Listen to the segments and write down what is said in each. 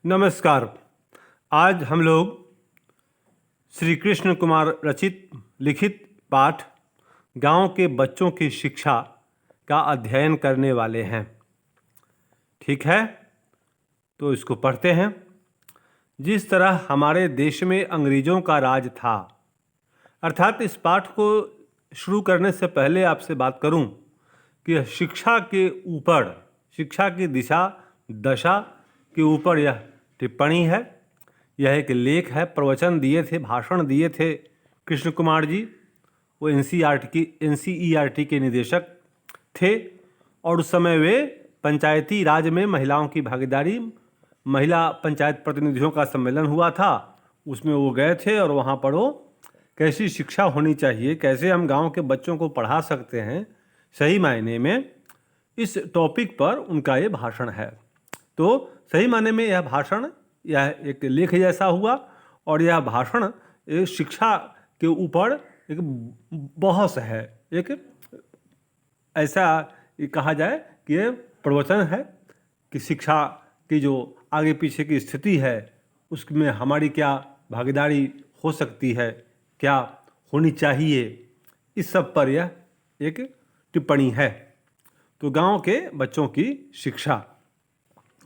नमस्कार। आज हम लोग श्री कृष्ण कुमार रचित लिखित पाठ गांव के बच्चों की शिक्षा का अध्ययन करने वाले हैं। ठीक है, तो इसको पढ़ते हैं। जिस तरह हमारे देश में अंग्रेज़ों का राज था, अर्थात इस पाठ को शुरू करने से पहले आपसे बात करूं कि शिक्षा के ऊपर, शिक्षा की दशा के ऊपर यह टिप्पणी है। यह एक लेख है। प्रवचन दिए थे, भाषण दिए थे कृष्ण कुमार जी। वो एनसीईआरटी के निदेशक थे और उस समय वे पंचायती राज में महिलाओं की भागीदारी, महिला पंचायत प्रतिनिधियों का सम्मेलन हुआ था, उसमें वो गए थे और वहाँ पर वो कैसी शिक्षा होनी चाहिए, कैसे हम गांव के बच्चों को पढ़ा सकते हैं सही मायने में, इस टॉपिक पर उनका ये भाषण है। तो सही मायने में यह भाषण, यह एक लेख जैसा हुआ और यह भाषण शिक्षा के ऊपर एक बहस है। एक ऐसा कहा जाए कि यह प्रवचन है कि शिक्षा की जो आगे पीछे की स्थिति है उसमें हमारी क्या भागीदारी हो सकती है, क्या होनी चाहिए, इस सब पर यह एक टिप्पणी है। तो गांव के बच्चों की शिक्षा,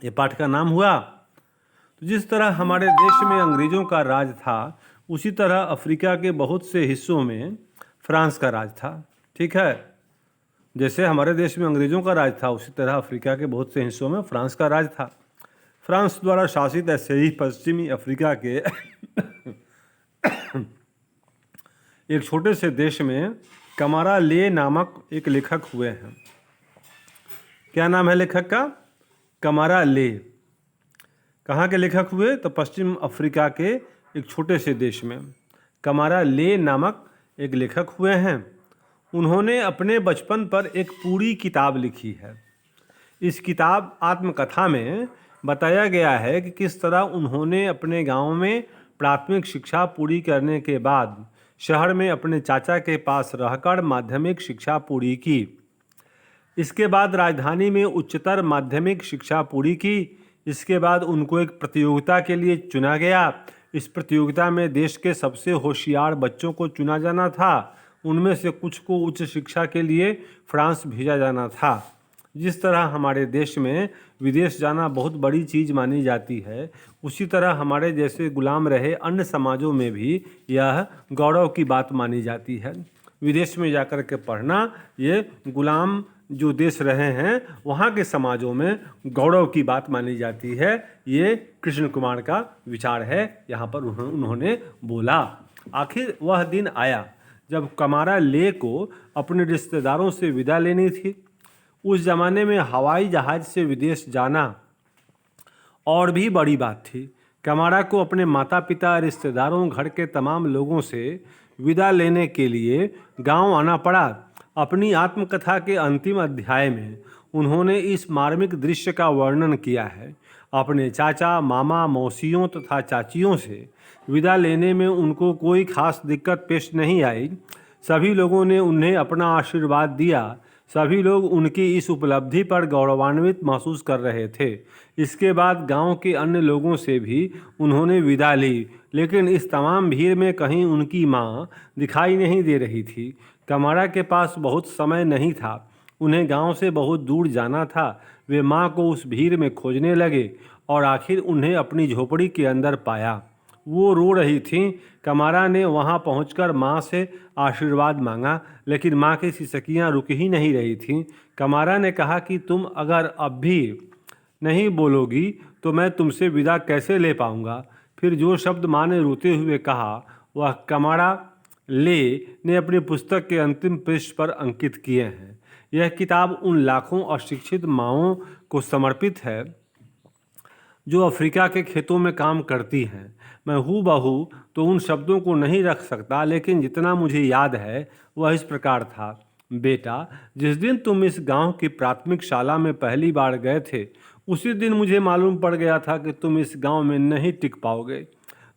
ये पाठ का नाम हुआ। तो जिस तरह हमारे देश में अंग्रेज़ों का राज था, उसी तरह अफ्रीका के बहुत से हिस्सों में फ्रांस का राज था। ठीक है, जैसे हमारे देश में अंग्रेज़ों का राज था, उसी तरह अफ्रीका के बहुत से हिस्सों में फ्रांस का राज था। फ्रांस द्वारा शासित ऐसे ही पश्चिमी अफ्रीका के एक छोटे से देश में कमारा ले नामक एक लेखक हुए हैं। क्या नाम है लेखक का? कमारा ले। कहाँ के लेखक हुए? तो पश्चिम अफ्रीका के एक छोटे से देश में कमारा ले नामक एक लेखक हुए हैं। उन्होंने अपने बचपन पर एक पूरी किताब लिखी है। इस किताब आत्मकथा में बताया गया है कि किस तरह उन्होंने अपने गांव में प्राथमिक शिक्षा पूरी करने के बाद शहर में अपने चाचा के पास रहकर माध्यमिक शिक्षा पूरी की। इसके बाद राजधानी में उच्चतर माध्यमिक शिक्षा पूरी की। इसके बाद उनको एक प्रतियोगिता के लिए चुना गया। इस प्रतियोगिता में देश के सबसे होशियार बच्चों को चुना जाना था। उनमें से कुछ को उच्च शिक्षा के लिए फ्रांस भेजा जाना था। जिस तरह हमारे देश में विदेश जाना बहुत बड़ी चीज़ मानी जाती है, उसी तरह हमारे जैसे गुलाम रहे अन्य समाजों में भी यह गौरव की बात मानी जाती है। विदेश में जाकर के पढ़ना, ये गुलाम जो देश रहे हैं वहाँ के समाजों में गौरव की बात मानी जाती है। ये कृष्ण कुमार का विचार है, यहाँ पर उन्होंने बोला। आखिर वह दिन आया जब कमारा ले को अपने रिश्तेदारों से विदा लेनी थी। उस ज़माने में हवाई जहाज़ से विदेश जाना और भी बड़ी बात थी। कमारा को अपने माता पिता, रिश्तेदारों, घर के तमाम लोगों से विदा लेने के लिए गांव आना पड़ा। अपनी आत्मकथा के अंतिम अध्याय में उन्होंने इस मार्मिक दृश्य का वर्णन किया है। अपने चाचा, मामा, मौसियों तथा चाचियों से विदा लेने में उनको कोई खास दिक्कत पेश नहीं आई। सभी लोगों ने उन्हें अपना आशीर्वाद दिया। सभी लोग उनकी इस उपलब्धि पर गौरवान्वित महसूस कर रहे थे। इसके बाद गांव के अन्य लोगों से भी उन्होंने विदा ली, लेकिन इस तमाम भीड़ में कहीं उनकी माँ दिखाई नहीं दे रही थी। कमारा के पास बहुत समय नहीं था, उन्हें गांव से बहुत दूर जाना था। वे माँ को उस भीड़ में खोजने लगे और आखिर उन्हें अपनी झोपड़ी के अंदर पाया। वो रो रही थीं। कमारा ने वहां पहुंचकर माँ से आशीर्वाद मांगा, लेकिन माँ की सिसकियां रुक ही नहीं रही थीं। कमारा ने कहा कि तुम अगर अब भी नहीं बोलोगी तो मैं तुमसे विदा कैसे ले पाऊंगा। फिर जो शब्द माँ ने रोते हुए कहा, वह कमारा ले ने अपनी पुस्तक के अंतिम पृष्ठ पर अंकित किए हैं। यह किताब उन लाखों अशिक्षित माँओं को समर्पित है जो अफ्रीका के खेतों में काम करती हैं। मैं हूबहू तो उन शब्दों को नहीं रख सकता, लेकिन जितना मुझे याद है वह इस प्रकार था। बेटा, जिस दिन तुम इस गांव की प्राथमिक शाला में पहली बार गए थे, उसी दिन मुझे मालूम पड़ गया था कि तुम इस गांव में नहीं टिक पाओगे।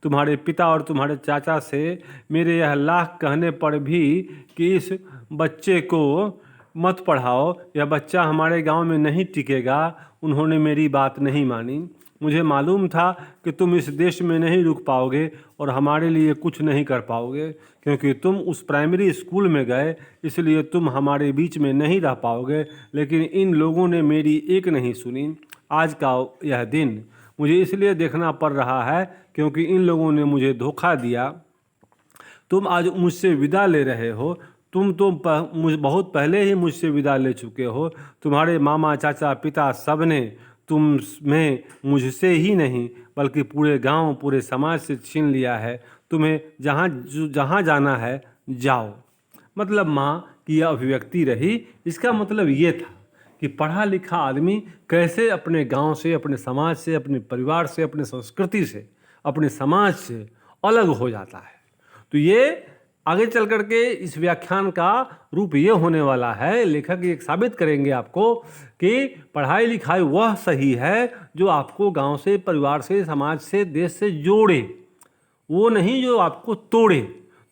तुम्हारे पिता और तुम्हारे चाचा से मेरे यह लाख कहने पर भी कि इस बच्चे को मत पढ़ाओ, यह बच्चा हमारे गांव में नहीं टिकेगा, उन्होंने मेरी बात नहीं मानी। मुझे मालूम था कि तुम इस देश में नहीं रुक पाओगे और हमारे लिए कुछ नहीं कर पाओगे, क्योंकि तुम उस प्राइमरी स्कूल में गए, इसलिए तुम हमारे बीच में नहीं रह पाओगे। लेकिन इन लोगों ने मेरी एक नहीं सुनी। आज का यह दिन मुझे इसलिए देखना पड़ रहा है क्योंकि इन लोगों ने मुझे धोखा दिया। तुम आज मुझसे विदा ले रहे हो, तुम बहुत पहले ही मुझसे विदा ले चुके हो। तुम्हारे मामा, चाचा, पिता सब ने तुम्हें मुझसे ही नहीं बल्कि पूरे गांव, पूरे समाज से छीन लिया है। तुम्हें जहाँ जाना है जाओ। मतलब माँ की यह अभिव्यक्ति रही। इसका मतलब ये था कि पढ़ा लिखा आदमी कैसे अपने गांव से, अपने समाज से, अपने परिवार से, अपने संस्कृति से, अपने समाज से अलग हो जाता है। तो ये आगे चल करके इस व्याख्यान का रूप ये होने वाला है। लेखक ये साबित करेंगे आपको कि पढ़ाई लिखाई वह सही है जो आपको गांव से, परिवार से, समाज से, देश से जोड़े, वो नहीं जो आपको तोड़े।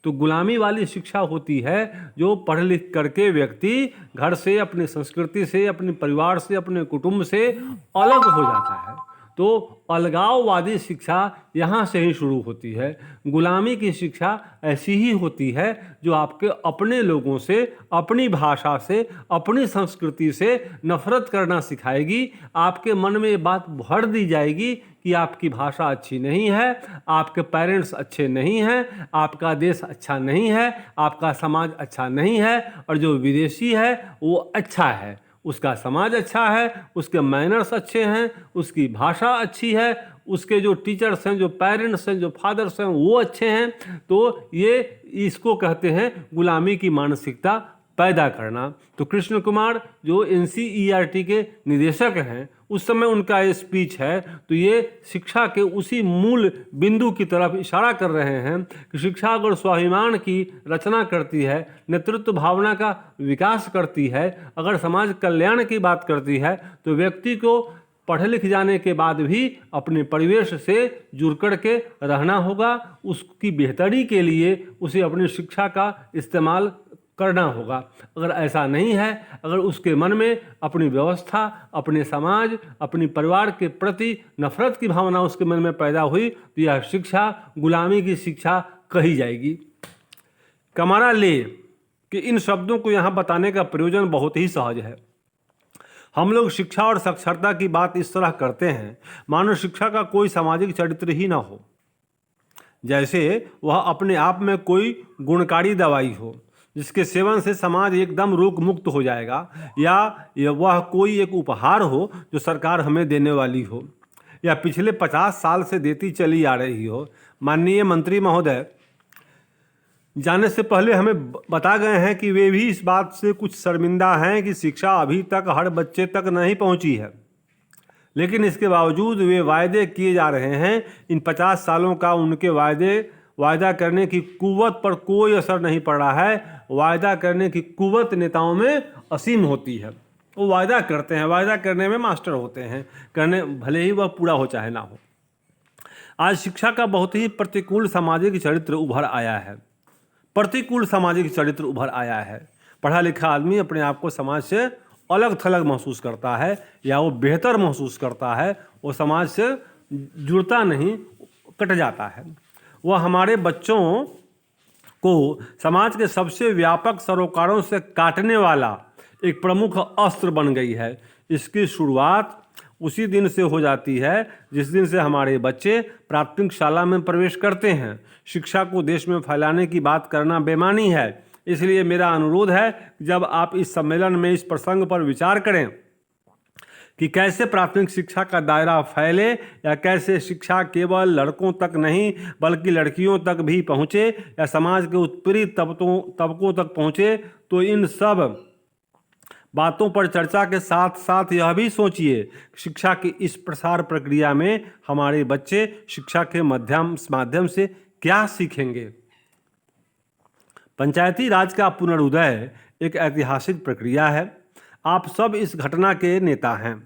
तो गुलामी वाली शिक्षा होती है जो पढ़ लिख करके व्यक्ति घर से, अपनी संस्कृति से, अपने परिवार से, अपने कुटुंब से अलग हो जाता है। तो अलगाववादी शिक्षा यहाँ से ही शुरू होती है। गुलामी की शिक्षा ऐसी ही होती है जो आपके अपने लोगों से, अपनी भाषा से, अपनी संस्कृति से नफरत करना सिखाएगी। आपके मन में ये बात भर दी जाएगी कि आपकी भाषा अच्छी नहीं है, आपके पेरेंट्स अच्छे नहीं हैं, आपका देश अच्छा नहीं है, आपका समाज अच्छा नहीं है, और जो विदेशी है वो अच्छा है, उसका समाज अच्छा है, उसके मैनर्स अच्छे हैं, उसकी भाषा अच्छी है, उसके जो टीचर्स हैं, जो पेरेंट्स हैं, जो फादर्स हैं, वो अच्छे हैं। तो ये इसको कहते हैं गुलामी की मानसिकता पैदा करना। तो कृष्ण कुमार जो NCERT के निदेशक हैं, उस समय उनका ये स्पीच है। तो ये शिक्षा के उसी मूल बिंदु की तरफ इशारा कर रहे हैं कि शिक्षा अगर स्वाभिमान की रचना करती है, नेतृत्व भावना का विकास करती है, अगर समाज कल्याण की बात करती है, तो व्यक्ति को पढ़े लिख जाने के बाद भी अपने परिवेश से जुड़ कर के रहना होगा। उसकी बेहतरी के लिए उसे अपनी शिक्षा का इस्तेमाल करना होगा। अगर ऐसा नहीं है, अगर उसके मन में अपनी व्यवस्था, अपने समाज, अपनी परिवार के प्रति नफरत की भावना उसके मन में पैदा हुई, तो यह शिक्षा गुलामी की शिक्षा कही जाएगी। कमारा ले कि इन शब्दों को यहाँ बताने का प्रयोजन बहुत ही सहज है। हम लोग शिक्षा और साक्षरता की बात इस तरह करते हैं मानो शिक्षा का कोई सामाजिक चरित्र ही ना हो, जैसे वह अपने आप में कोई गुणकारी दवाई हो जिसके सेवन से समाज एकदम रोग मुक्त हो जाएगा, या वह कोई एक उपहार हो जो सरकार हमें देने वाली हो, या पिछले 50 साल से देती चली आ रही हो। माननीय मंत्री महोदय जाने से पहले हमें बता गए हैं कि वे भी इस बात से कुछ शर्मिंदा हैं कि शिक्षा अभी तक हर बच्चे तक नहीं पहुंची है, लेकिन इसके बावजूद वे वायदे किए जा रहे हैं। इन 50 सालों का उनके वायदा करने की कुव्वत पर कोई असर नहीं पड़ रहा है। वायदा करने की कुव्वत नेताओं में असीम होती है। वो वायदा करते हैं, वायदा करने में मास्टर होते हैं, करने भले ही वह पूरा हो चाहे ना हो। आज शिक्षा का बहुत ही प्रतिकूल सामाजिक चरित्र उभर आया है। प्रतिकूल सामाजिक चरित्र उभर आया है। पढ़ा लिखा आदमी अपने आप को समाज से अलग थलग महसूस करता है, या वो बेहतर महसूस करता है, वो समाज से जुड़ता नहीं, कट जाता है। वह हमारे बच्चों को समाज के सबसे व्यापक सरोकारों से काटने वाला एक प्रमुख अस्त्र बन गई है। इसकी शुरुआत उसी दिन से हो जाती है जिस दिन से हमारे बच्चे प्राथमिक शाला में प्रवेश करते हैं। शिक्षा को देश में फैलाने की बात करना बेमानी है। इसलिए मेरा अनुरोध है कि जब आप इस सम्मेलन में इस प्रसंग पर विचार करें कि कैसे प्राथमिक शिक्षा का दायरा फैले, या कैसे शिक्षा केवल लड़कों तक नहीं बल्कि लड़कियों तक भी पहुँचे, या समाज के उत्पीड़ित तबकों तक पहुँचे, तो इन सब बातों पर चर्चा के साथ साथ यह भी सोचिए शिक्षा की इस प्रसार प्रक्रिया में हमारे बच्चे शिक्षा के माध्यम से क्या सीखेंगे। पंचायती राज का पुनरुदय एक ऐतिहासिक प्रक्रिया है। आप सब इस घटना के नेता हैं।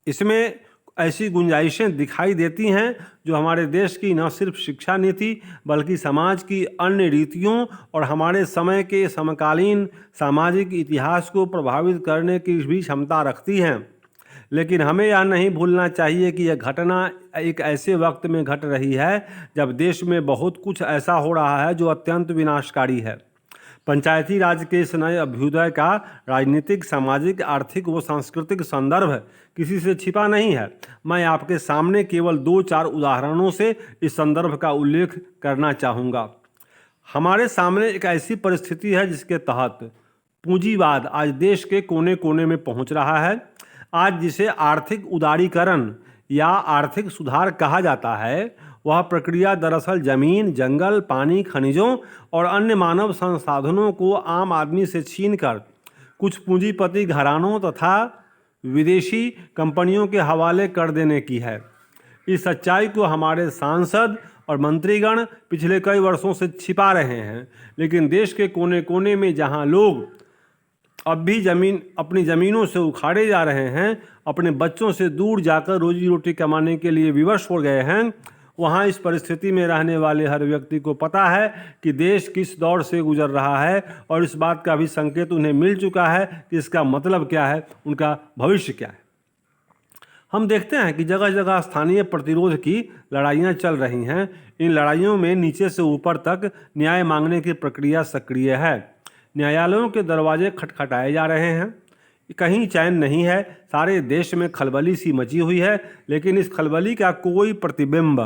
इसमें ऐसी गुंजाइशें दिखाई देती हैं जो हमारे देश की न सिर्फ शिक्षा नीति बल्कि समाज की अन्य रीतियों और हमारे समय के समकालीन सामाजिक इतिहास को प्रभावित करने की भी क्षमता रखती हैं। लेकिन हमें यह नहीं भूलना चाहिए कि यह घटना एक ऐसे वक्त में घट रही है जब देश में बहुत कुछ ऐसा हो रहा है जो अत्यंत विनाशकारी है। पंचायती राज के इस नए अभ्युदय का राजनीतिक, सामाजिक, आर्थिक व सांस्कृतिक संदर्भ किसी से छिपा नहीं है। मैं आपके सामने केवल 2-4 उदाहरणों से इस संदर्भ का उल्लेख करना चाहूँगा। हमारे सामने एक ऐसी परिस्थिति है जिसके तहत पूंजीवाद आज देश के कोने कोने में पहुंच रहा है। आज जिसे आर्थिक उदारीकरण या आर्थिक सुधार कहा जाता है, वह प्रक्रिया दरअसल जमीन, जंगल, पानी, खनिजों और अन्य मानव संसाधनों को आम आदमी से छीनकर कुछ पूंजीपति घरानों तथा विदेशी कंपनियों के हवाले कर देने की है। इस सच्चाई को हमारे सांसद और मंत्रीगण पिछले कई वर्षों से छिपा रहे हैं, लेकिन देश के कोने कोने में जहां लोग अब भी अपनी ज़मीनों से उखाड़े जा रहे हैं, अपने बच्चों से दूर जाकर रोजी रोटी कमाने के लिए विवश हो गए हैं, वहाँ इस परिस्थिति में रहने वाले हर व्यक्ति को पता है कि देश किस दौर से गुजर रहा है और इस बात का भी संकेत उन्हें मिल चुका है कि इसका मतलब क्या है, उनका भविष्य क्या है। हम देखते हैं कि जगह जगह स्थानीय प्रतिरोध की लड़ाइयाँ चल रही हैं। इन लड़ाइयों में नीचे से ऊपर तक न्याय मांगने की प्रक्रिया सक्रिय है। न्यायालयों के दरवाजे खटखटाए जा रहे हैं, कहीं चैन नहीं है। सारे देश में खलबली सी मची हुई है, लेकिन इस खलबली का कोई प्रतिबिंब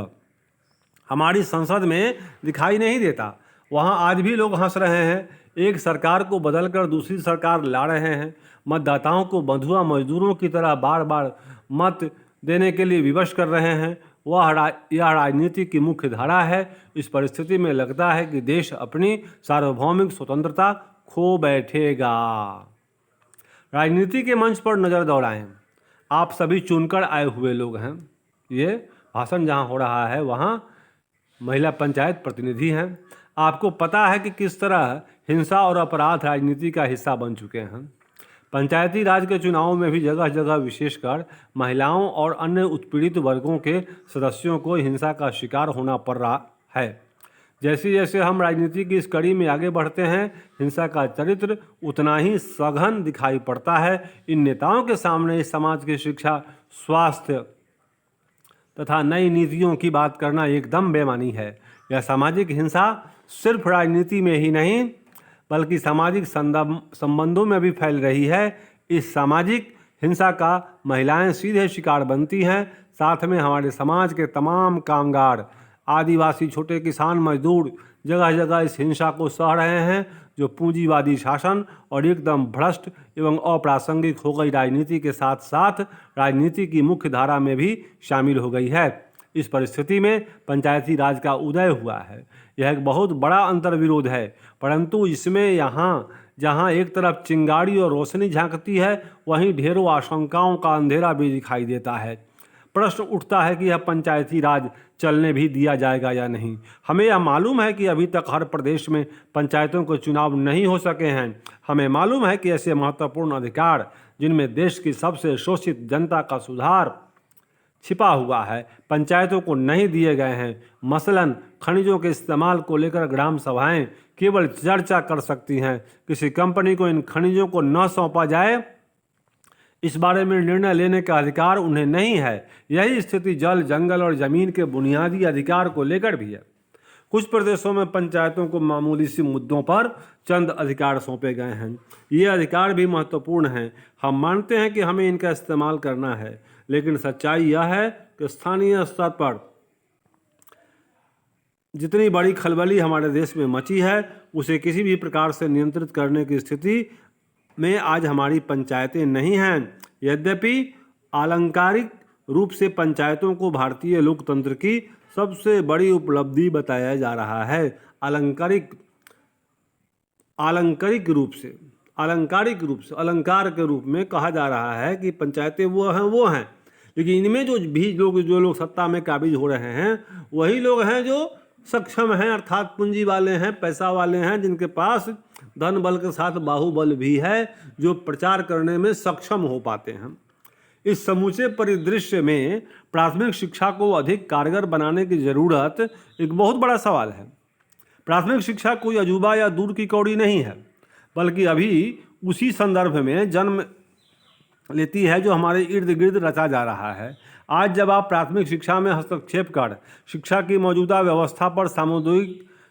हमारी संसद में दिखाई नहीं देता। वहाँ आज भी लोग हंस रहे हैं, एक सरकार को बदलकर दूसरी सरकार ला रहे हैं, मतदाताओं को बंधुआ मजदूरों की तरह बार बार मत देने के लिए विवश कर रहे हैं। यह राजनीति की मुख्य धारा है। इस परिस्थिति में लगता है कि देश अपनी सार्वभौमिक स्वतंत्रता खो बैठेगा। राजनीति के मंच पर नज़र दौड़ाएं। आप सभी चुनकर आए हुए लोग हैं। ये भाषण जहाँ हो रहा है वहाँ महिला पंचायत प्रतिनिधि हैं। आपको पता है कि किस तरह हिंसा और अपराध राजनीति का हिस्सा बन चुके हैं। पंचायती राज के चुनावों में भी जगह जगह विशेषकर महिलाओं और अन्य उत्पीड़ित वर्गों के सदस्यों को हिंसा का शिकार होना पड़ रहा है। जैसे जैसे हम राजनीति की इस कड़ी में आगे बढ़ते हैं, हिंसा का चरित्र उतना ही सघन दिखाई पड़ता है। इन नेताओं के सामने इस समाज की शिक्षा, स्वास्थ्य तथा नई नीतियों की बात करना एकदम बेमानी है। यह सामाजिक हिंसा सिर्फ राजनीति में ही नहीं बल्कि सामाजिक संबंधों में भी फैल रही है। इस सामाजिक हिंसा का महिलाएं सीधे शिकार बनती हैं। साथ में हमारे समाज के तमाम कामगार, आदिवासी, छोटे किसान, मजदूर जगह जगह इस हिंसा को सह रहे हैं, जो पूंजीवादी शासन और एकदम भ्रष्ट एवं अप्रासंगिक हो गई राजनीति के साथ साथ राजनीति की मुख्य धारा में भी शामिल हो गई है। इस परिस्थिति में पंचायती राज का उदय हुआ है। यह एक बहुत बड़ा अंतर्विरोध है, परंतु इसमें यहाँ जहाँ एक तरफ चिंगारी और रोशनी झांकती है, वहीं ढेरों आशंकाओं का अंधेरा भी दिखाई देता है। प्रश्न उठता है कि यह पंचायती राज चलने भी दिया जाएगा या नहीं। हमें यह मालूम है कि अभी तक हर प्रदेश में पंचायतों के चुनाव नहीं हो सके हैं। हमें मालूम है कि ऐसे महत्वपूर्ण अधिकार जिनमें देश की सबसे शोषित जनता का सुधार छिपा हुआ है, पंचायतों को नहीं दिए गए हैं। मसलन खनिजों के इस्तेमाल को लेकर ग्राम सभाएं केवल चर्चा कर सकती हैं। किसी कंपनी को इन खनिजों को न सौंपा जाए, इस बारे में निर्णय लेने का अधिकार उन्हें नहीं है। यही स्थिति जल, जंगल और जमीन के बुनियादी अधिकार को लेकर भी है। कुछ प्रदेशों में पंचायतों को मामूली सी मुद्दों पर चंद अधिकार सौंपे गए हैं। ये अधिकार भी महत्वपूर्ण हैं। हम मानते हैं कि हमें इनका इस्तेमाल करना है, लेकिन सच्चाई यह है कि स्थानीय स्तर पर जितनी बड़ी खलबली हमारे देश में मची है, उसे किसी भी प्रकार से नियंत्रित करने की स्थिति में आज हमारी पंचायतें नहीं हैं। यद्यपि आलंकारिक रूप से पंचायतों को भारतीय लोकतंत्र की सबसे बड़ी उपलब्धि बताया जा रहा है। आलंकारिक रूप से अलंकार के रूप में कहा जा रहा है कि पंचायतें वो हैं, लेकिन इनमें जो लोग सत्ता में काबिज हो रहे हैं, वही लोग हैं जो सक्षम हैं, अर्थात पूंजी वाले हैं, पैसा वाले हैं, जिनके पास धन बल के साथ बाहुबल भी है, जो प्रचार करने में सक्षम हो पाते हैं। इस समूचे परिदृश्य में प्राथमिक शिक्षा को अधिक कारगर बनाने की जरूरत एक बहुत बड़ा सवाल है। प्राथमिक शिक्षा कोई अजूबा या दूर की कौड़ी नहीं है, बल्कि अभी उसी संदर्भ में जन्म लेती है जो हमारे इर्द गिर्द रचा जा रहा है। आज जब आप प्राथमिक शिक्षा में हस्तक्षेप कर शिक्षा की मौजूदा व्यवस्था पर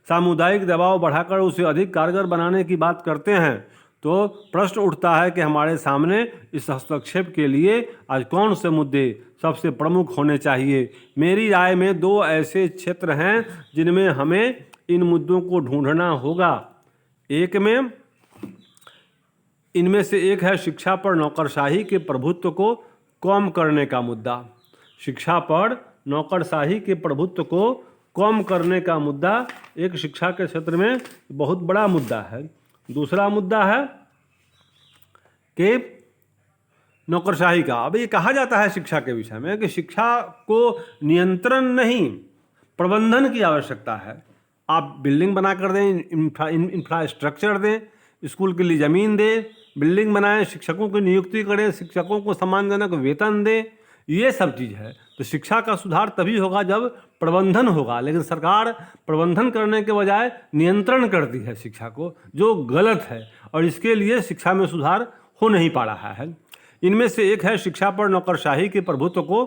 सामुदायिक दबाव बढ़ाकर उसे अधिक कारगर बनाने की बात करते हैं तो प्रश्न उठता है कि हमारे सामने इस हस्तक्षेप के लिए आज कौन से मुद्दे सबसे प्रमुख होने चाहिए। मेरी राय में दो ऐसे क्षेत्र हैं जिनमें हमें इन मुद्दों को ढूंढना होगा। इनमें से एक है शिक्षा पर नौकरशाही के प्रभुत्व को कम करने का मुद्दा। शिक्षा पर नौकरशाही के प्रभुत्व को कम करने का मुद्दा एक शिक्षा के क्षेत्र में बहुत बड़ा मुद्दा है। दूसरा मुद्दा है कि नौकरशाही का। अब ये कहा जाता है शिक्षा के विषय में कि शिक्षा को नियंत्रण नहीं, प्रबंधन की आवश्यकता है। आप बिल्डिंग बना कर दें, इंफ्रास्ट्रक्चर दें, स्कूल के लिए ज़मीन दें, बिल्डिंग बनाएं, शिक्षकों की नियुक्ति करें, शिक्षकों को सम्मानजनक वेतन दें, ये सब चीज़ है। तो शिक्षा का सुधार तभी होगा जब प्रबंधन होगा। लेकिन सरकार प्रबंधन करने के बजाय नियंत्रण करती है शिक्षा को, जो गलत है, और इसके लिए शिक्षा में सुधार हो नहीं पा रहा है। इनमें से एक है शिक्षा पर नौकरशाही के प्रभुत्व को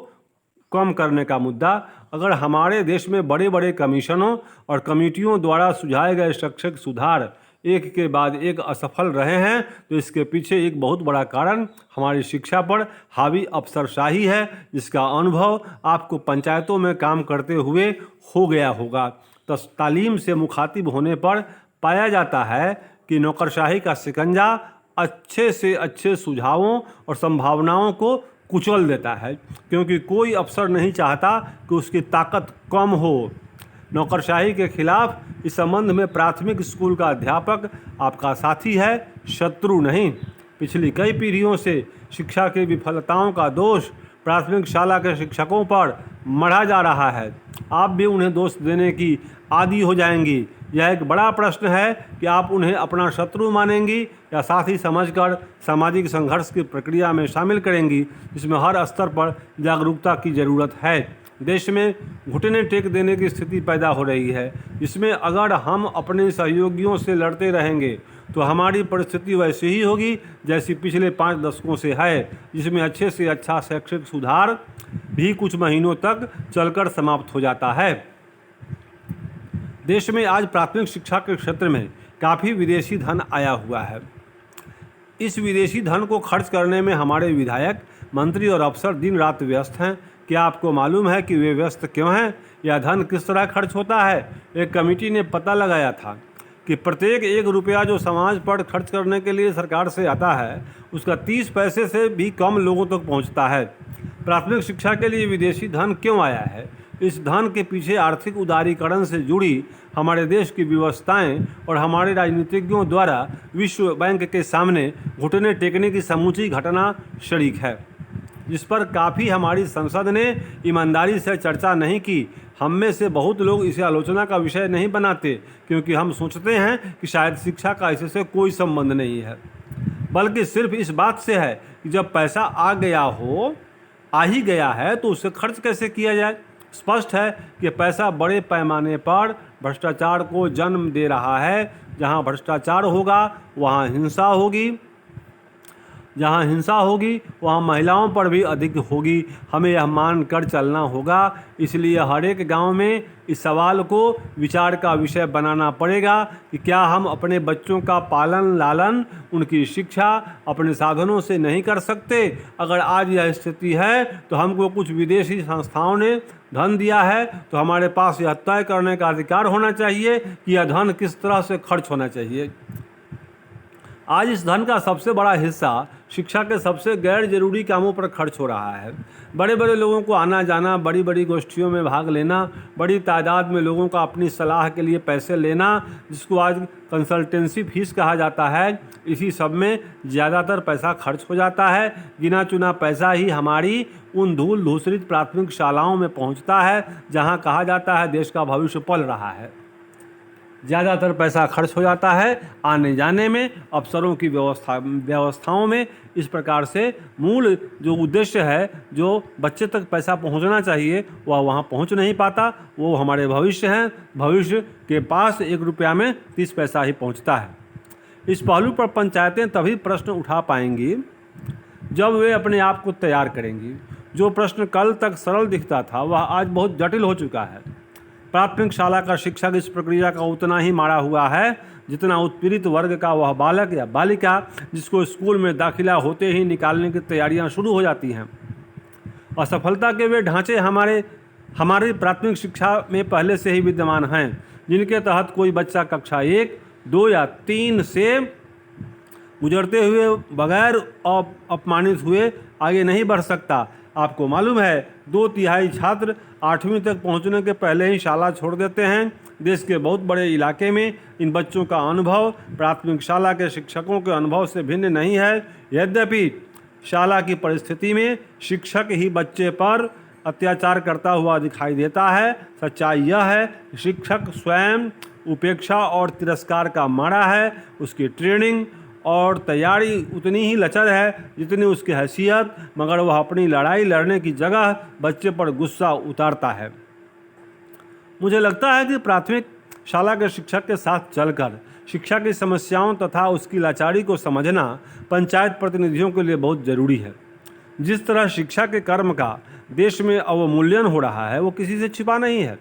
कम करने का मुद्दा। अगर हमारे देश में बड़े बड़े कमीशनों और कमेटियों द्वारा सुझाए गए शैक्षिक सुधार एक के बाद एक असफल रहे हैं तो इसके पीछे एक बहुत बड़ा कारण हमारी शिक्षा पर हावी अफसरशाही है, जिसका अनुभव आपको पंचायतों में काम करते हुए हो गया होगा। तो तालीम से मुखातिब होने पर पाया जाता है कि नौकरशाही का शिकंजा अच्छे से अच्छे सुझावों और संभावनाओं को कुचल देता है, क्योंकि कोई अफसर नहीं चाहता कि उसकी ताकत कम हो। नौकरशाही के खिलाफ इस संबंध में प्राथमिक स्कूल का अध्यापक आपका साथी है, शत्रु नहीं। पिछली कई पीढ़ियों से शिक्षा की विफलताओं का दोष प्राथमिक शाला के शिक्षकों पर मढ़ा जा रहा है। आप भी उन्हें दोष देने की आदी हो जाएंगी। यह एक बड़ा प्रश्न है कि आप उन्हें अपना शत्रु मानेंगी या साथी समझकर सामाजिक संघर्ष की प्रक्रिया में शामिल करेंगी, जिसमें हर स्तर पर जागरूकता की ज़रूरत है। देश में घुटने टेक देने की स्थिति पैदा हो रही है, जिसमें अगर हम अपने सहयोगियों से लड़ते रहेंगे तो हमारी परिस्थिति वैसी ही होगी जैसी पिछले 5 दशकों से है, जिसमें अच्छे से अच्छा शैक्षिक सुधार भी कुछ महीनों तक चलकर समाप्त हो जाता है। देश में आज प्राथमिक शिक्षा के क्षेत्र में काफ़ी विदेशी धन आया हुआ है। इस विदेशी धन को खर्च करने में हमारे विधायक, मंत्री और अफसर दिन रात व्यस्त हैं। क्या आपको मालूम है कि वे व्यस्त क्यों हैं? यह धन किस तरह खर्च होता है? एक कमेटी ने पता लगाया था कि प्रत्येक 1 रुपया जो समाज पर खर्च करने के लिए सरकार से आता है, उसका 30 पैसे से भी कम लोगों तक पहुंचता है। प्राथमिक शिक्षा के लिए विदेशी धन क्यों आया है? इस धन के पीछे आर्थिक उदारीकरण से जुड़ी हमारे देश की व्यवस्थाएं और हमारे राजनीतिज्ञों द्वारा विश्व बैंक के सामने घुटने टेकने की समूची घटना शरीक है, जिस पर काफ़ी हमारी संसद ने ईमानदारी से चर्चा नहीं की। हम में से बहुत लोग इसे आलोचना का विषय नहीं बनाते, क्योंकि हम सोचते हैं कि शायद शिक्षा का इससे कोई संबंध नहीं है, बल्कि सिर्फ इस बात से है कि जब पैसा आ ही गया है तो उसे खर्च कैसे किया जाए। स्पष्ट है कि पैसा बड़े पैमाने पर भ्रष्टाचार को जन्म दे रहा है। जहां भ्रष्टाचार होगा वहां हिंसा होगी, जहां हिंसा होगी वहां महिलाओं पर भी अधिक होगी। हमें यह मान कर चलना होगा। इसलिए हर एक गांव में इस सवाल को विचार का विषय बनाना पड़ेगा कि क्या हम अपने बच्चों का पालन लालन, उनकी शिक्षा अपने साधनों से नहीं कर सकते। अगर आज यह स्थिति है तो हमको कुछ विदेशी संस्थाओं ने धन दिया है तो हमारे पास यह तय करने का अधिकार होना चाहिए कि यह धन किस तरह से खर्च होना चाहिए। आज इस धन का सबसे बड़ा हिस्सा शिक्षा के सबसे गैर जरूरी कामों पर खर्च हो रहा है। बड़े बड़े लोगों को आना जाना, बड़ी बड़ी गोष्ठियों में भाग लेना, बड़ी तादाद में लोगों का अपनी सलाह के लिए पैसे लेना, जिसको आज कंसल्टेंसी फीस कहा जाता है, इसी सब में ज़्यादातर पैसा खर्च हो जाता है। गिना चुना पैसा ही हमारी उन धूल धूसरित प्राथमिक शालाओं में पहुंचता है जहां कहा जाता है देश का भविष्य पल रहा है। ज़्यादातर पैसा खर्च हो जाता है आने जाने में, अफसरों की व्यवस्थाओं में। इस प्रकार से मूल जो उद्देश्य है, जो बच्चे तक पैसा पहुंचना चाहिए, वह वहां पहुंच नहीं पाता। वो हमारे भविष्य हैं। भविष्य के पास 1 रुपया में 30 पैसा ही पहुंचता है। इस पहलू पर पंचायतें तभी प्रश्न उठा पाएंगी जब वे अपने आप को तैयार करेंगी। जो प्रश्न कल तक सरल दिखता था वह आज बहुत जटिल हो चुका है। प्राथमिक शाला का शिक्षक इस प्रक्रिया का उतना ही मारा हुआ है जितना उत्पीड़ित वर्ग का वह बालक या बालिका जिसको स्कूल में दाखिला होते ही निकालने की तैयारियां शुरू हो जाती हैं। असफलता के वे ढांचे हमारी प्राथमिक शिक्षा में पहले से ही विद्यमान हैं, जिनके तहत कोई बच्चा कक्षा 1, 2 या 3 से गुजरते हुए बगैर अपमानित हुए आगे नहीं बढ़ सकता। आपको मालूम है 2/3 छात्र 8वीं तक पहुंचने के पहले ही शाला छोड़ देते हैं। देश के बहुत बड़े इलाके में इन बच्चों का अनुभव प्राथमिक शाला के शिक्षकों के अनुभव से भिन्न नहीं है। यद्यपि शाला की परिस्थिति में शिक्षक ही बच्चे पर अत्याचार करता हुआ दिखाई देता है, सच्चाई यह है शिक्षक स्वयं उपेक्षा और तिरस्कार का मारा है। उसकी ट्रेनिंग और तैयारी उतनी ही लचर है जितनी उसकी हैसियत, मगर वह अपनी लड़ाई लड़ने की जगह बच्चे पर गुस्सा उतारता है। मुझे लगता है कि प्राथमिक शाला के शिक्षक के साथ चलकर शिक्षा की समस्याओं तथा उसकी लाचारी को समझना पंचायत प्रतिनिधियों के लिए बहुत ज़रूरी है। जिस तरह शिक्षा के कर्म का देश में अवमूल्यन हो रहा है वो किसी से छिपा नहीं है।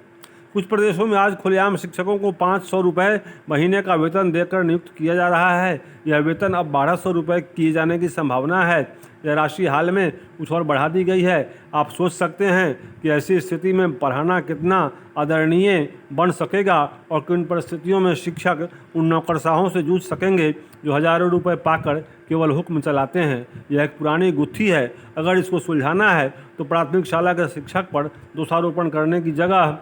कुछ प्रदेशों में आज खुलेआम शिक्षकों को 500 रुपये महीने का वेतन देकर नियुक्त किया जा रहा है। यह वेतन अब 1200 रुपये किए जाने की संभावना है। यह राशि हाल में कुछ और बढ़ा दी गई है। आप सोच सकते हैं कि ऐसी स्थिति में पढ़ाना कितना आदरणीय बन सकेगा और किन परिस्थितियों में शिक्षक उन नौकरशाहों से जूझ सकेंगे जो हज़ारों रुपये पाकर केवल हुक्म चलाते हैं। यह एक पुरानी गुत्थी है। अगर इसको सुलझाना है तो प्राथमिक शाला के शिक्षक पर दोषारोपण करने की जगह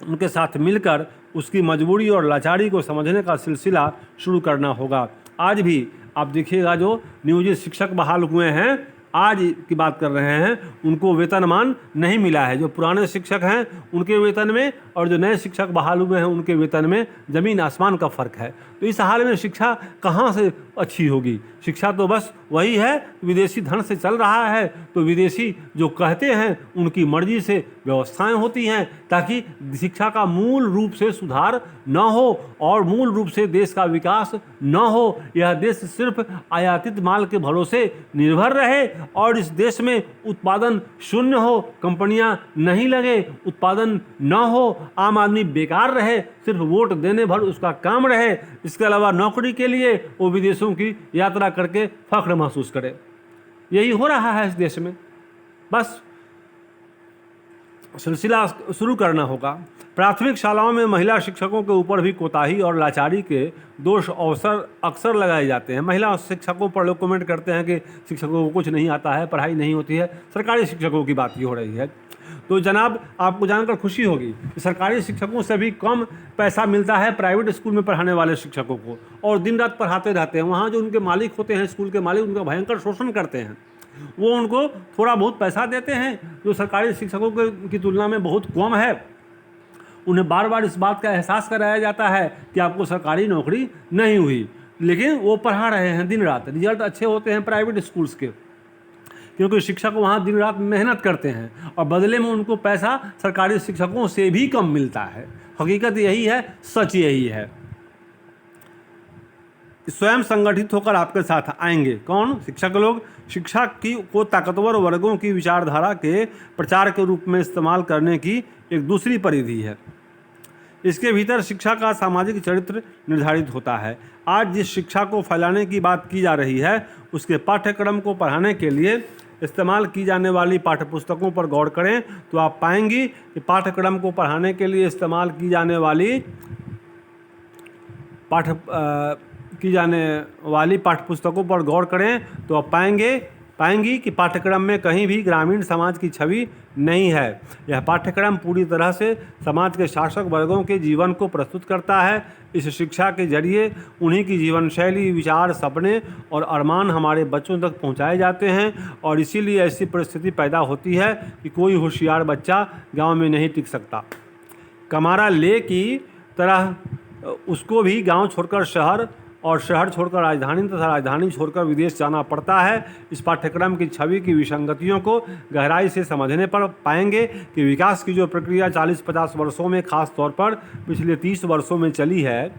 उनके साथ मिलकर उसकी मजबूरी और लाचारी को समझने का सिलसिला शुरू करना होगा। आज भी आप देखिएगा जो नियोजित शिक्षक बहाल हुए हैं, आज की बात कर रहे हैं, उनको वेतनमान नहीं मिला है। जो पुराने शिक्षक हैं उनके वेतन में और जो नए शिक्षक बहाल हुए हैं उनके वेतन में ज़मीन आसमान का फ़र्क है। तो इस हाल में शिक्षा कहाँ से अच्छी होगी? शिक्षा तो बस वही है, विदेशी धन से चल रहा है। तो विदेशी जो कहते हैं उनकी मर्जी से व्यवस्थाएं होती हैं ताकि शिक्षा का मूल रूप से सुधार न हो और मूल रूप से देश का विकास न हो। यह देश सिर्फ आयातित माल के भरोसे निर्भर रहे और इस देश में उत्पादन शून्य हो, कंपनियां नहीं लगे, उत्पादन न हो, आम आदमी बेकार रहे, सिर्फ वोट देने भर उसका काम रहे। इसके अलावा नौकरी के लिए वो विदेशों की यात्रा करके फख्र महसूस करे। यही हो रहा है इस देश में। बस सिलसिला शुरू करना होगा। प्राथमिक शालाओं में महिला शिक्षकों के ऊपर भी कोताही और लाचारी के दोष अक्सर लगाए जाते हैं। महिला शिक्षकों पर लोग कमेंट करते हैं कि शिक्षकों को कुछ नहीं आता है, पढ़ाई नहीं होती है। सरकारी शिक्षकों की बात ही हो रही है। तो जनाब आपको जानकर खुशी होगी कि सरकारी शिक्षकों से भी कम पैसा मिलता है प्राइवेट स्कूल में पढ़ाने वाले शिक्षकों को, और दिन रात पढ़ाते रहते हैं। वहाँ जो उनके मालिक होते हैं, स्कूल के मालिक, उनका भयंकर शोषण करते हैं। वो उनको थोड़ा बहुत पैसा देते हैं जो सरकारी शिक्षकों की तुलना में बहुत कम है। उन्हें बार बार इस बात का एहसास कराया जाता है कि आपको सरकारी नौकरी नहीं हुई, लेकिन वो पढ़ा रहे हैं दिन रात। रिजल्ट अच्छे होते हैं प्राइवेट स्कूल्स के, क्योंकि शिक्षक वहाँ दिन रात मेहनत करते हैं और बदले में उनको पैसा सरकारी शिक्षकों से भी कम मिलता है। हकीकत यही है, सच यही है। स्वयं संगठित होकर आपके साथ आएंगे कौन? शिक्षक लोग। शिक्षा को ताकतवर वर्गों की विचारधारा के प्रचार के रूप में इस्तेमाल करने की एक दूसरी परिधि है। इसके भीतर शिक्षा का सामाजिक चरित्र निर्धारित होता है। आज जिस शिक्षा को फैलाने की बात की जा रही है उसके पाठ्यक्रम को पढ़ाने के लिए इस्तेमाल की जाने वाली पाठ्यपुस्तकों पर गौर करें तो आप पाएंगी कि पाठ्यक्रम को पढ़ाने के लिए इस्तेमाल की जाने वाली पाठ्यपुस्तकों पर गौर करें तो आप पाएंगी कि पाठ्यक्रम में कहीं भी ग्रामीण समाज की छवि नहीं है। यह पाठ्यक्रम पूरी तरह से समाज के शासक वर्गों के जीवन को प्रस्तुत करता है। इस शिक्षा के जरिए उन्हीं की जीवन शैली, विचार, सपने और अरमान हमारे बच्चों तक पहुंचाए जाते हैं और इसीलिए ऐसी परिस्थिति पैदा होती है कि कोई होशियार बच्चा गांव में नहीं टिक सकता। कमारा ले की तरह उसको भी गांव छोड़कर शहर और शहर छोड़कर राजधानी तथा राजधानी छोड़कर विदेश जाना पड़ता है। इस पाठ्यक्रम की छवि की विसंगतियों को गहराई से समझने पर पाएंगे कि विकास की जो प्रक्रिया 40-50 वर्षों में, खास तौर पर पिछले 30 वर्षों में चली है,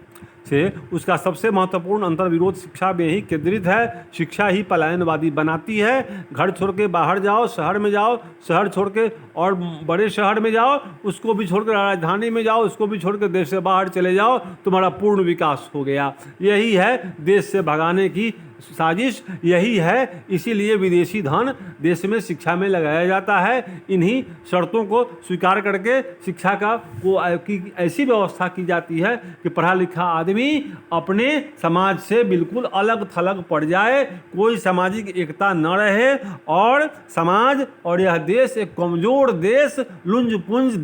से उसका सबसे महत्वपूर्ण अंतर्विरोध शिक्षा में ही केंद्रित है। शिक्षा ही पलायनवादी बनाती है। घर छोड़ के बाहर जाओ, शहर में जाओ, शहर छोड़ के और बड़े शहर में जाओ, उसको भी छोड़ कर राजधानी में जाओ, उसको भी छोड़ कर देश से बाहर चले जाओ, तुम्हारा पूर्ण विकास हो गया। यही है देश से भगाने की साजिश, यही है। इसीलिए विदेशी धन देश में शिक्षा में लगाया जाता है। इन्हीं शर्तों को स्वीकार करके शिक्षा की ऐसी व्यवस्था की जाती है कि पढ़ा लिखा आदमी अपने समाज से बिल्कुल अलग थलग पड़ जाए, कोई सामाजिक एकता न रहे और समाज और यह देश एक कमजोर देश, लुंज पुंज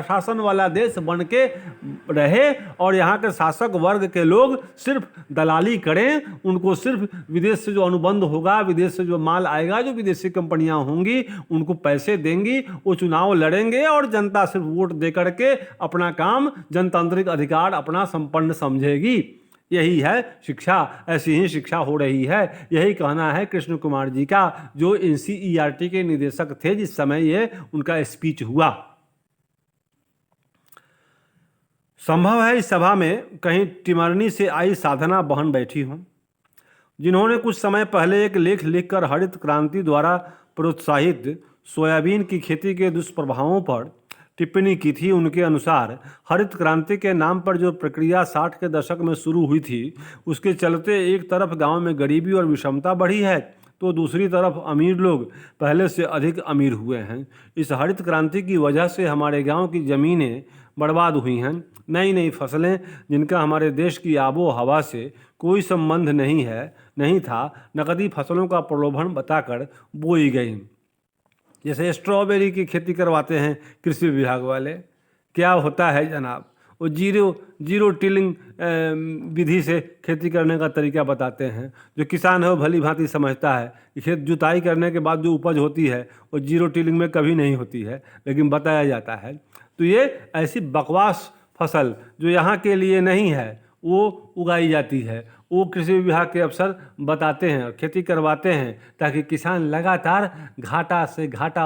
शासन वाला देश बन के रहे और यहाँ के शासक वर्ग के लोग सिर्फ दलाली करें। उनको सिर्फ विदेश से जो अनुबंध होगा, विदेश से जो माल आएगा, जो विदेशी कंपनियां होंगी, उनको पैसे देंगी, वो चुनाव लड़ेंगे और जनता सिर्फ वोट दे करके अपना काम, जनतांत्रिक अधिकार अपना संपन्न समझेगी। यही है शिक्षा, ऐसी ही शिक्षा हो रही है। यही कहना है कृष्ण कुमार जी का, जो NCERT के निदेशक थे जिस समय ये उनका स्पीच हुआ। संभव है इस सभा में कहीं टिमरनी से आई साधना बहन बैठी हों, जिन्होंने कुछ समय पहले एक लेख लिखकर हरित क्रांति द्वारा प्रोत्साहित सोयाबीन की खेती के दुष्प्रभावों पर टिप्पणी की थी। उनके अनुसार हरित क्रांति के नाम पर जो प्रक्रिया 60 के दशक में शुरू हुई थी, उसके चलते एक तरफ गांव में गरीबी और विषमता बढ़ी है, तो दूसरी तरफ अमीर लोग पहले से अधिक अमीर हुए हैं। इस हरित क्रांति की वजह से हमारे गांव की ज़मीनें बर्बाद हुई हैं। नई नई फसलें जिनका हमारे देश की आबो हवा से कोई संबंध नहीं था, नकदी फसलों का प्रलोभन बताकर बोई गई। जैसे स्ट्रॉबेरी की खेती करवाते हैं कृषि विभाग वाले। क्या होता है जनाब, वो जीरो टिलिंग विधि से खेती करने का तरीका बताते हैं। जो किसान है वो भली भांति समझता है कि खेत जुताई करने के बाद जो उपज होती है वो जीरो टिलिंग में कभी नहीं होती है, लेकिन बताया जाता है। तो ये ऐसी बकवास फसल जो यहाँ के लिए नहीं है वो उगाई जाती है, वो कृषि विभाग के अफसर बताते हैं और खेती करवाते हैं, ताकि किसान लगातार घाटा से घाटा,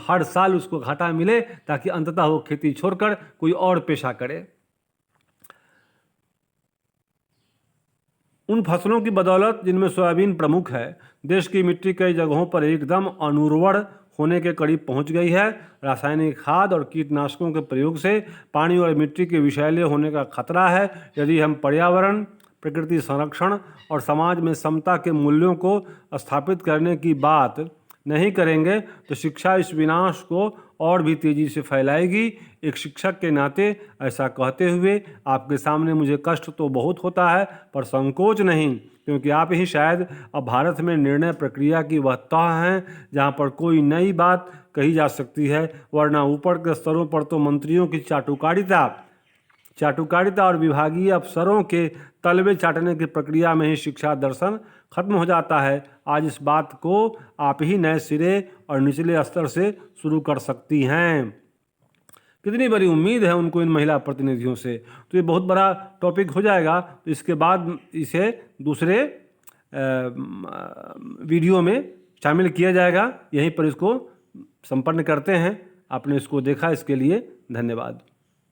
हर साल उसको घाटा मिले, ताकि अंततः वो खेती छोड़कर कोई और पेशा करे। उन फसलों की बदौलत जिनमें सोयाबीन प्रमुख है, देश की मिट्टी कई जगहों पर एकदम अनुर्वर होने के करीब पहुंच गई है। रासायनिक खाद और कीटनाशकों के प्रयोग से पानी और मिट्टी के विषैले होने का खतरा है। यदि हम पर्यावरण, प्रकृति संरक्षण और समाज में समता के मूल्यों को स्थापित करने की बात नहीं करेंगे तो शिक्षा इस विनाश को और भी तेज़ी से फैलाएगी। एक शिक्षक के नाते ऐसा कहते हुए आपके सामने मुझे कष्ट तो बहुत होता है, पर संकोच नहीं, क्योंकि आप ही शायद अब भारत में निर्णय प्रक्रिया की वह तह हैं जहाँ पर कोई नई बात कही जा सकती है, वरना ऊपर के स्तरों पर तो मंत्रियों की चाटुकारिता और विभागीय अफसरों के तलवे चाटने की प्रक्रिया में ही शिक्षा दर्शन खत्म हो जाता है। आज इस बात को आप ही नए सिरे और निचले स्तर से शुरू कर सकती हैं। कितनी बड़ी उम्मीद है उनको इन महिला प्रतिनिधियों से। तो ये बहुत बड़ा टॉपिक हो जाएगा, तो इसके बाद इसे दूसरे वीडियो में शामिल किया जाएगा। यहीं पर इसको संपन्न करते हैं। आपने इसको देखा, इसके लिए धन्यवाद।